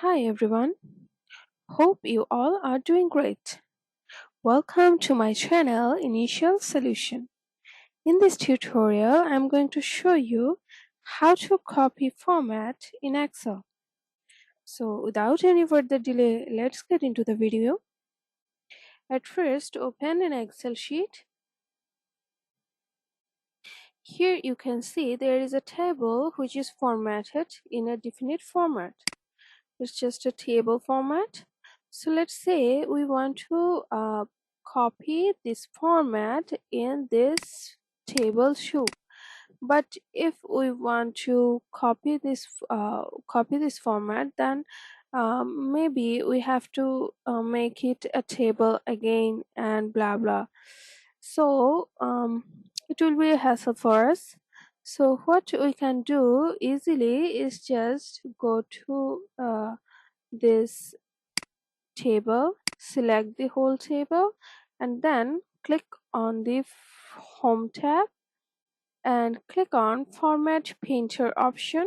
Hi everyone, hope you all are doing great. Welcome to my channel Initial Solution. In this tutorial, I'm going to show you how to copy format in Excel. So without any further delay, let's get into the video. At first, open an Excel sheet. Here you can see there is a table which is formatted in a definite format. It's just a table format. So let's say we want to copy this format in this table shoe. But if we want to copy this format, then maybe we have to make it a table again and blah blah. So it will be a hassle for us. So what we can do easily is just go to this table, select the whole table, and then click on the home tab and click on format painter option.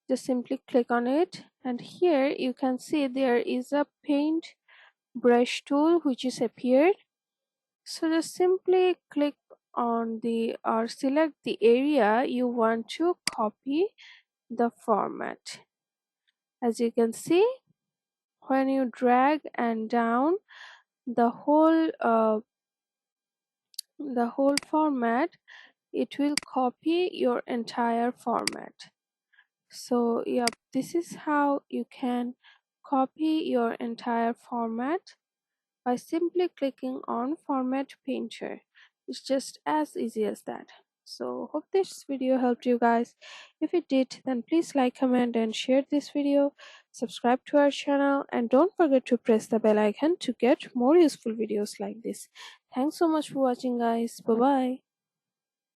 Just simply click on it, and here you can see there is a paint brush tool which is appeared. So just simply click on the or select the area you want to copy the format. As you can see, when you drag and down the whole format, it will copy your entire format. So yep, this is how you can copy your entire format by simply clicking on format painter. It's just as easy as that. So hope this video helped you guys. If it did, then please like, comment and share this video. Subscribe to our channel and don't forget to press the bell icon to get more useful videos like this. Thanks so much for watching, guys. Bye bye.